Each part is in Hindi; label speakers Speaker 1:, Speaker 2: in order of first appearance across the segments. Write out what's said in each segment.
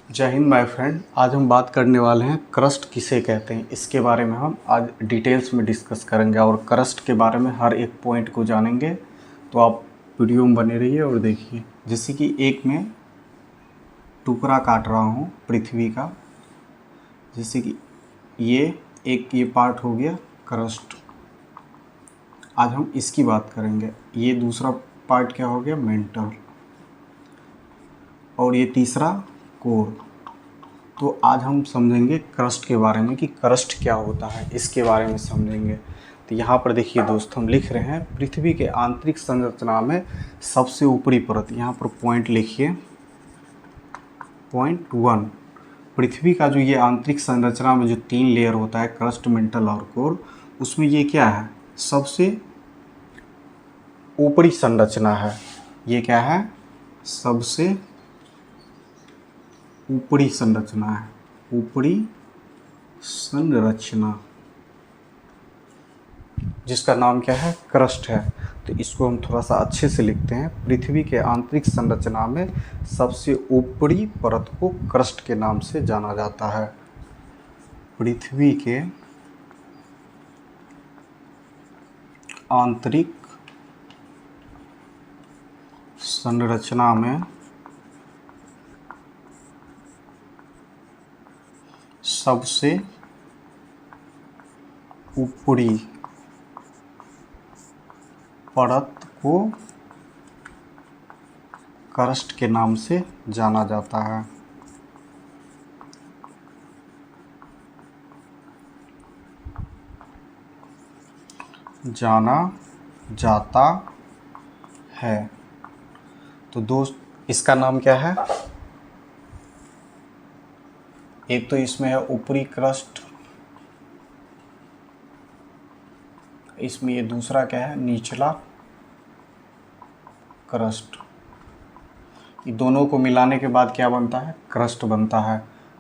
Speaker 1: जय हिंद माय फ्रेंड। आज हम बात करने वाले हैं क्रस्ट किसे कहते हैं, इसके बारे में हम आज डिटेल्स में डिस्कस करेंगे और क्रस्ट के बारे में हर एक पॉइंट को जानेंगे। तो आप वीडियो में बने रहिए और देखिए। जैसे कि एक मैं टुकड़ा काट रहा हूँ पृथ्वी का, जैसे कि ये पार्ट हो गया क्रस्ट। आज हम इसकी बात करेंगे। ये दूसरा पार्ट क्या हो गया, मेंटल, और ये तीसरा कोर। तो आज हम समझेंगे क्रस्ट के बारे में कि क्रस्ट क्या होता है, इसके बारे में समझेंगे। तो यहाँ पर देखिए दोस्त, हम लिख रहे हैं पृथ्वी के आंतरिक संरचना में सबसे ऊपरी परत। यहाँ पर पॉइंट लिखिए, पॉइंट 1। पृथ्वी का जो ये आंतरिक संरचना में जो 3 लेयर होता है, क्रस्ट, मेंटल और कोर, उसमें ये क्या है, सबसे ऊपरी संरचना है। ये क्या है, सबसे ऊपरी संरचना है, ऊपरी संरचना, जिसका नाम क्या है, क्रस्ट है। तो इसको हम थोड़ा सा अच्छे से लिखते हैं। पृथ्वी के आंतरिक संरचना में सबसे ऊपरी परत को क्रस्ट के नाम से जाना जाता है। पृथ्वी के आंतरिक संरचना में सबसे ऊपरी परत को क्रस्ट के नाम से जाना जाता है। जाना जाता है। तो दोस्त, इसका नाम क्या है, एक तो इसमें है ऊपरी क्रस्ट, इसमें ये दूसरा क्या है, निचला क्रस्ट। ये दोनों को मिलाने के बाद क्या बनता है, क्रस्ट बनता है।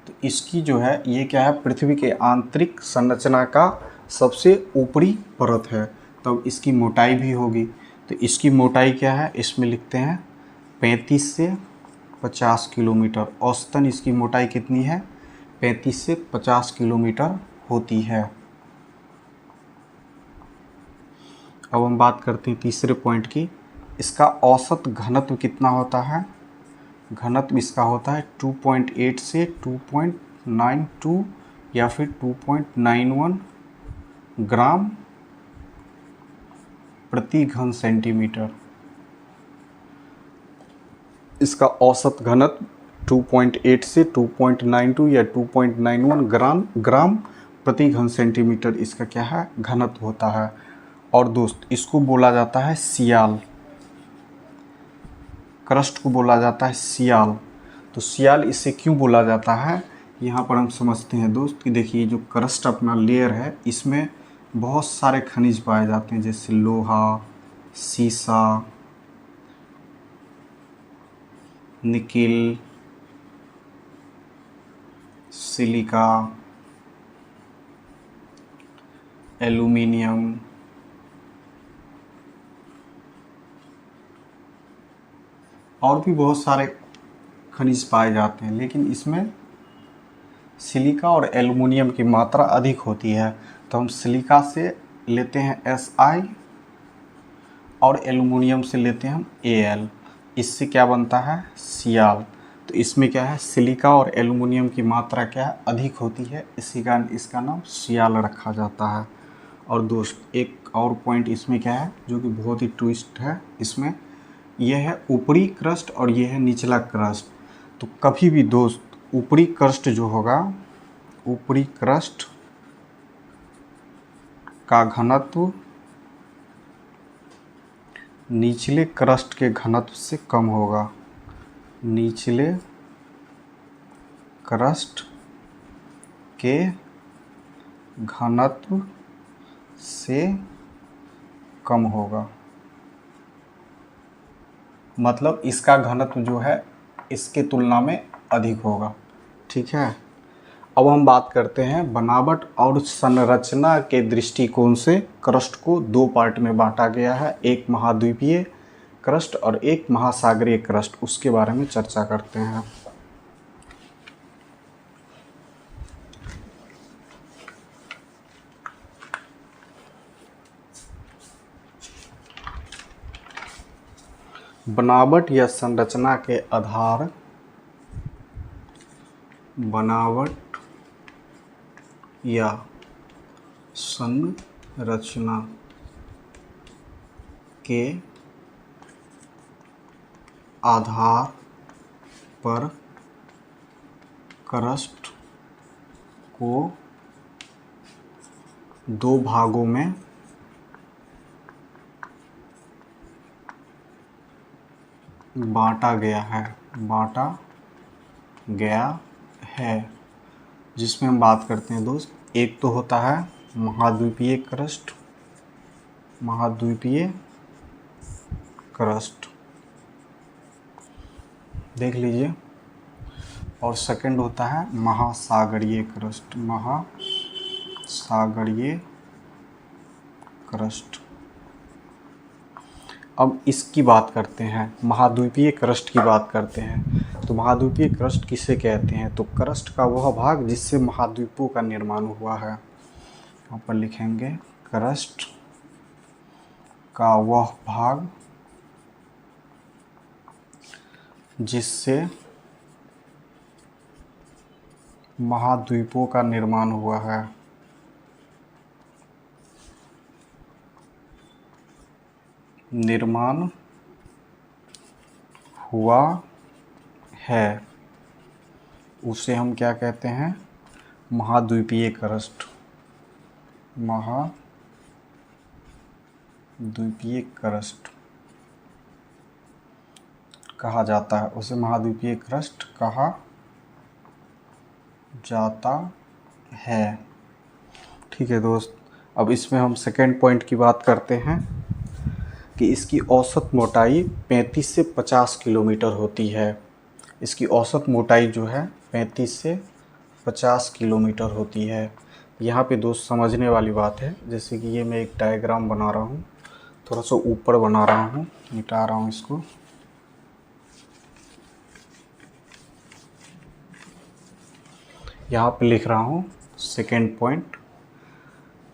Speaker 1: तो इसकी जो है, ये क्या है, पृथ्वी के आंतरिक संरचना का सबसे ऊपरी परत है। तब इसकी मोटाई भी होगी। तो इसकी मोटाई क्या है, इसमें लिखते हैं 35 से 50 किलोमीटर। औसतन इसकी मोटाई कितनी है, 35 से 50 किलोमीटर होती है। अब हम बात करते हैं तीसरे पॉइंट की। इसका औसत घनत्व कितना होता है, घनत्व इसका होता है 2.8 से 2.92 या फिर 2.91 ग्राम प्रति घन सेंटीमीटर। इसका औसत घनत्व 2.8 से 2.92 या 2.91 ग्राम प्रति घन सेंटीमीटर इसका क्या है, घनत्व होता है। और दोस्त, इसको बोला जाता है सियाल। क्रस्ट को बोला जाता है सियाल। तो सियाल इसे क्यों बोला जाता है, यहाँ पर हम समझते हैं दोस्त कि देखिए, जो क्रस्ट अपना लेयर है, इसमें बहुत सारे खनिज पाए जाते हैं, जैसे लोहा, सीसा, निकिल, सिलिका, एल्यूमिनियम, और भी बहुत सारे खनिज पाए जाते हैं। लेकिन इसमें सिलिका और एल्युमिनियम की मात्रा अधिक होती है। तो हम सिलिका से लेते हैं Si और एल्युमिनियम से लेते हैं हम Al। इससे क्या बनता है, सियाल। तो इसमें क्या है, सिलिका और एल्युमिनियम की मात्रा क्या है, अधिक होती है, इसी कारण इसका नाम सियाल रखा जाता है। और दोस्त, एक और पॉइंट इसमें क्या है, जो कि बहुत ही ट्विस्ट है इसमें, यह है ऊपरी क्रस्ट और यह है निचला क्रस्ट। तो कभी भी दोस्त, ऊपरी क्रस्ट जो होगा, ऊपरी क्रस्ट का घनत्व निचले क्रस्ट के घनत्व से कम होगा, निचले क्रस्ट के घनत्व से कम होगा। मतलब इसका घनत्व जो है इसके तुलना में अधिक होगा। ठीक है। अब हम बात करते हैं बनावट और संरचना के दृष्टिकोण से क्रस्ट को 2 पार्ट में बांटा गया है। एक महाद्वीपीय क्रस्ट और एक महासागरीय क्रस्ट, उसके बारे में चर्चा करते हैं। बनावट या संरचना के आधार, बनावट या संरचना के आधार पर क्रस्ट को दो भागों में बांटा गया है, जिसमें हम बात करते हैं दोस्त, एक तो होता है महाद्वीपीय क्रस्ट, देख लीजिए, और सेकंड होता है महासागरीय क्रस्ट। अब इसकी बात करते हैं, महाद्वीपीय क्रस्ट की बात करते हैं। तो महाद्वीपीय क्रस्ट किसे कहते हैं? तो क्रस्ट का वह भाग जिससे महाद्वीपों का निर्माण हुआ है। यहाँ पर लिखेंगे क्रस्ट का वह भाग जिससे महाद्वीपों का निर्माण हुआ है। उसे हम क्या कहते हैं? महाद्वीपीय क्रस्ट कहा जाता है, उसे महाद्वीपीय क्रस्ट कहा जाता है। ठीक है दोस्त, अब इसमें हम सेकेंड पॉइंट की बात करते हैं कि इसकी औसत मोटाई 35 से 50 किलोमीटर होती है। इसकी औसत मोटाई जो है 35 से 50 किलोमीटर होती है। यहाँ पे दोस्त समझने वाली बात है, जैसे कि ये मैं एक डायग्राम बना रहा हूँ, थोड़ा सा ऊपर बना रहा हूँ, मिटा रहा हूँ इसको। यहाँ पे लिख रहा हूँ सेकेंड पॉइंट,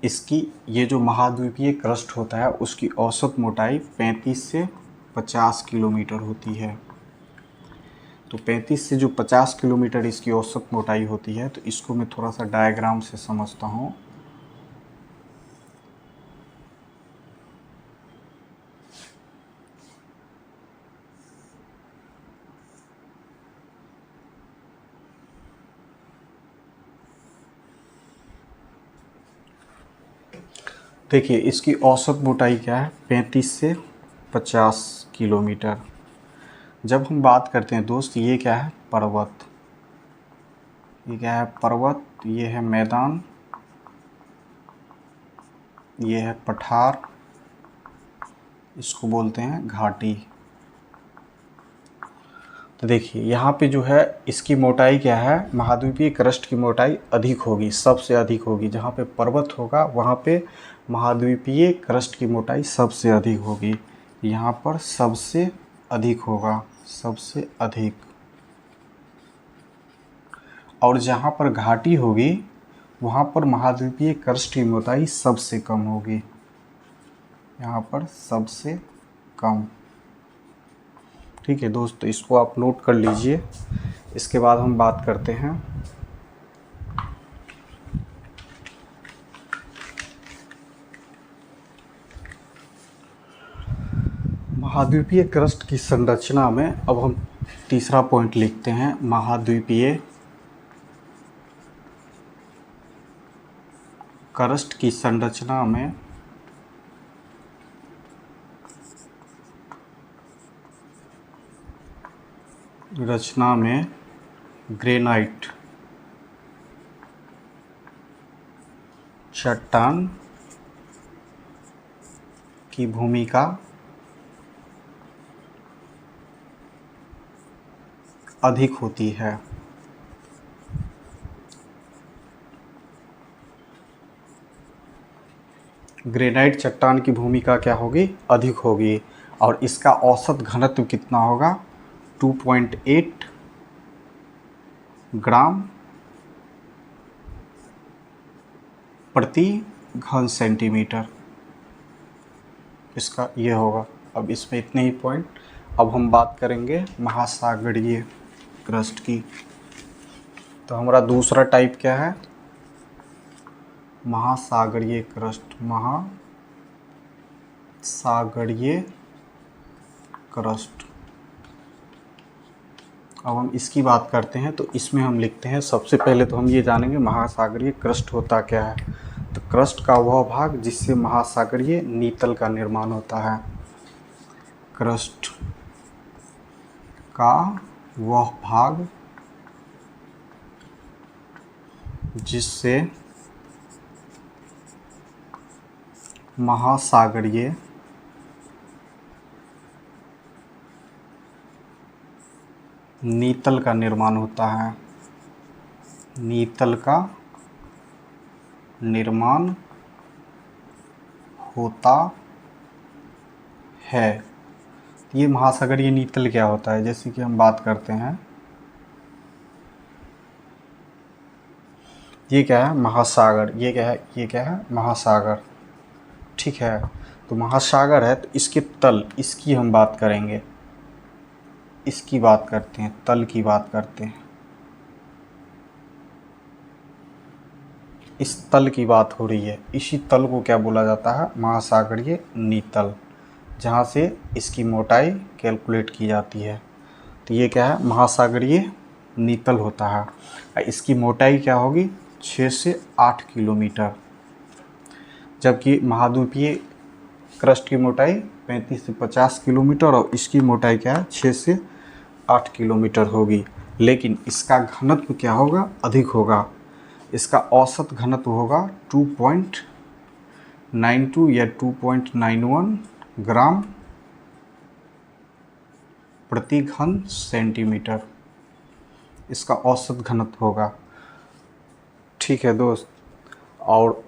Speaker 1: इसकी ये जो महाद्वीपीय क्रस्ट होता है उसकी औसत मोटाई 35 से 50 किलोमीटर होती है। तो 35 से जो 50 किलोमीटर इसकी औसत मोटाई होती है, तो इसको मैं थोड़ा सा डायग्राम से समझता हूँ। देखिए इसकी औसत मोटाई क्या है? 35 से 50 किलोमीटर। जब हम बात करते हैं दोस्त, ये क्या है? पर्वत। ये क्या है? पर्वत। ये है मैदान, ये है पठार, इसको बोलते हैं घाटी। तो देखिए यहाँ पे जो है इसकी मोटाई क्या है? महाद्वीपीय क्रस्ट की मोटाई अधिक होगी, सबसे अधिक होगी। जहाँ पे पर्वत होगा वहाँ पे महाद्वीपीय क्रस्ट की मोटाई सबसे अधिक होगी। यहाँ पर सबसे अधिक होगा, सबसे अधिक। और जहाँ पर घाटी होगी वहाँ पर महाद्वीपीय क्रस्ट की मोटाई सबसे कम होगी, यहाँ पर सबसे कम। ठीक है दोस्त, तो इसको आप नोट कर लीजिए। इसके बाद हम बात करते हैं महाद्वीपीय क्रस्ट की संरचना में। अब हम तीसरा पॉइंट लिखते हैं, महाद्वीपीय क्रस्ट की संरचना में ग्रेनाइट चट्टान की भूमिका अधिक होती है। ग्रेनाइट चट्टान की भूमिका क्या होगी? अधिक होगी। और इसका औसत घनत्व कितना होगा 2.8 ग्राम प्रति घन सेंटीमीटर इसका ये होगा। अब इसमें इतने ही पॉइंट। अब हम बात करेंगे महासागरीय क्रस्ट की। तो हमारा दूसरा टाइप क्या है, महासागरीय क्रस्ट। महासागरीय क्रस्ट। अब हम इसकी बात करते हैं तो इसमें हम लिखते हैं, सबसे पहले तो हम ये जानेंगे महासागरीय क्रस्ट होता क्या है। तो क्रस्ट का वह भाग जिससे महासागरीय नीतल का निर्माण होता है। क्रस्ट का वह भाग जिससे महासागरीय नीतल का निर्माण होता है। नीतल का निर्माण होता है। ये महासागरीय नीतल क्या होता है, जैसे कि हम बात करते हैं, ये क्या है महासागर, ये क्या है महासागर। ठीक है, तो महासागर है तो इसके तल, इसकी हम बात करेंगे, इसकी बात करते हैं, तल की बात करते हैं। इस तल की बात हो रही है, इसी तल को क्या बोला जाता है, महासागरीय नीतल, जहाँ से इसकी मोटाई कैलकुलेट की जाती है। तो ये क्या है महासागरीय नीतल होता है। इसकी मोटाई क्या होगी 6 से 8 किलोमीटर, जबकि महाद्वीपीय क्रस्ट की मोटाई 35 से 50 किलोमीटर और इसकी मोटाई क्या है 6 से 8 किलोमीटर होगी। लेकिन इसका घनत्व क्या होगा, अधिक होगा। इसका औसत घनत्व होगा 2.92 या 2.91 ग्राम प्रति घन सेंटीमीटर इसका औसत घनत्व होगा। ठीक है दोस्त, और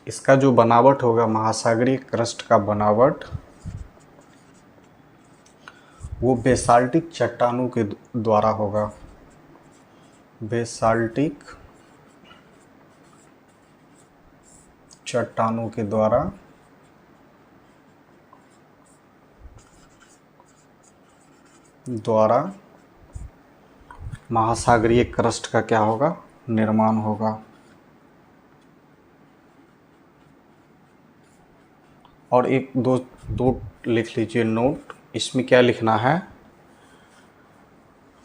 Speaker 1: इसका जो बनावट होगा महासागरीय क्रस्ट का बनावट, वो बेसाल्टिक चट्टानों के द्वारा होगा। बेसाल्टिक चट्टानों के द्वारा महासागरीय क्रस्ट का क्या होगा, निर्माण होगा। और एक दो लिख लीजिए नोट, इसमें क्या लिखना है,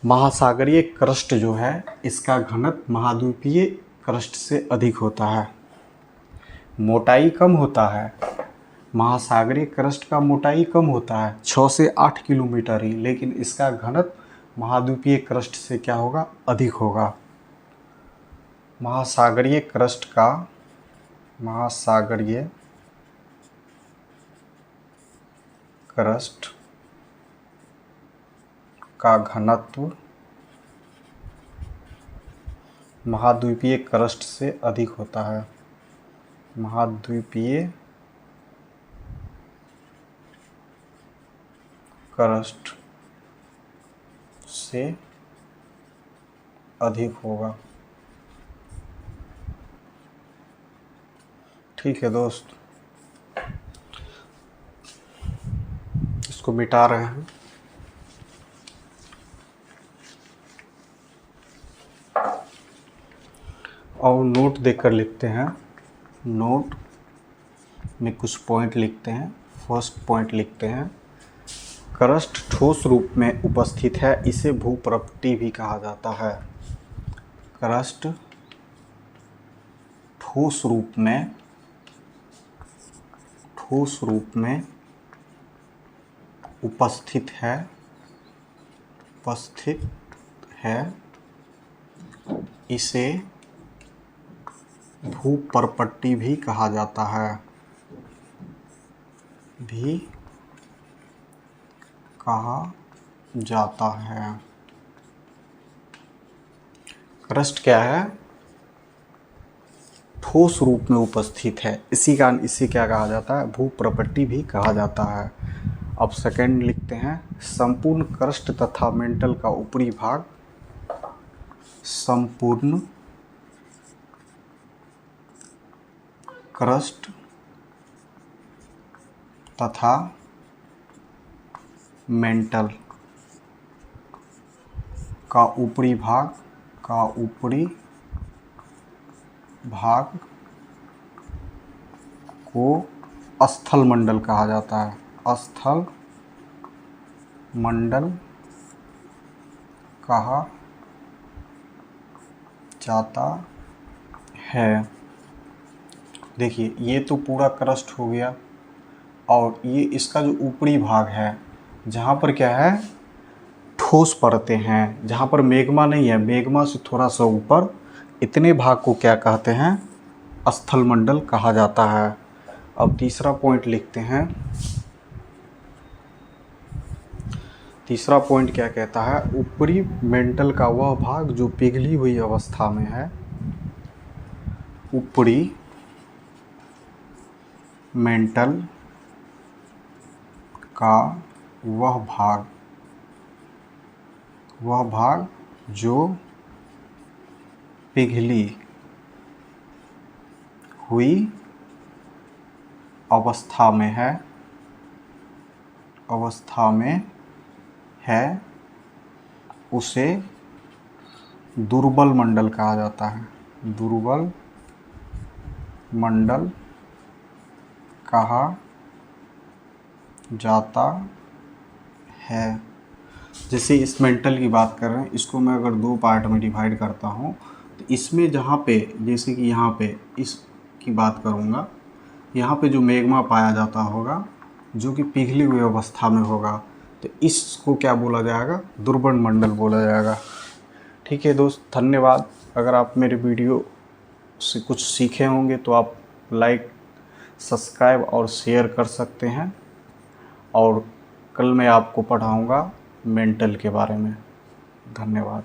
Speaker 1: महासागरीय क्रस्ट जो है इसका घनत्व महाद्वीपीय क्रस्ट से अधिक होता है, मोटाई कम होता है। महासागरीय क्रस्ट का मोटाई कम होता है 6 से 8 किलोमीटर ही, लेकिन इसका घनत्व महाद्वीपीय क्रस्ट से क्या होगा, अधिक होगा। महासागरीय क्रस्ट का घनत्व महाद्वीपीय क्रस्ट से अधिक होता है। महाद्वीपीय क्रस्ट से अधिक होगा। ठीक है दोस्त, इसको मिटा रहे हैं। और नोट देकर लिखते हैं, नोट में कुछ पॉइंट लिखते हैं। फर्स्ट पॉइंट लिखते हैं, क्रस्ट ठोस रूप में उपस्थित है, इसे भूप्रपट्टी भी कहा जाता है। क्रस्ट ठोस रूप में उपस्थित है, इसे भूप्रपट्टी भी कहा जाता है। क्रस्ट क्या है, ठोस रूप में उपस्थित है, इसी कारण इसे क्या कहा जाता है, भूप्रपट्टी भी कहा जाता है। अब सेकंड लिखते हैं, संपूर्ण क्रस्ट तथा मेंटल का ऊपरी भाग, संपूर्ण क्रस्ट तथा मेंटल का ऊपरी भाग को स्थल मंडल कहा जाता है। स्थल मंडल कहा जाता है। देखिए ये तो पूरा क्रस्ट हो गया, और ये इसका जो ऊपरी भाग है जहाँ पर क्या है, ठोस परतें हैं, जहाँ पर मैग्मा नहीं है, मैग्मा से थोड़ा सा ऊपर, इतने भाग को क्या कहते हैं, स्थल मंडल कहा जाता है। अब तीसरा पॉइंट लिखते हैं। तीसरा पॉइंट क्या कहता है, ऊपरी मेंटल का वह भाग जो पिघली हुई अवस्था में है, ऊपरी मेंटल का वह भाग जो पिघली हुई अवस्था में है, उसे दुर्बल मंडल कहा जाता है। दुर्बल मंडल कहा जाता है। जैसे इस मेंटल की बात कर रहे हैं, इसको मैं अगर दो पार्ट में डिवाइड करता हूँ, तो इसमें जहाँ पे, जैसे कि यहाँ पे इसकी बात करूँगा, यहाँ पे जो मैग्मा पाया जाता होगा जो कि पिघली हुई अवस्था में होगा, तो इसको क्या बोला जाएगा, दुर्बल मंडल बोला जाएगा। ठीक है दोस्त, धन्यवाद। अगर आप मेरे वीडियो से कुछ सीखे होंगे तो आप लाइक, सब्सक्राइब और शेयर कर सकते हैं, और कल मैं आपको पढ़ाऊँगा मेंटल के बारे में। धन्यवाद।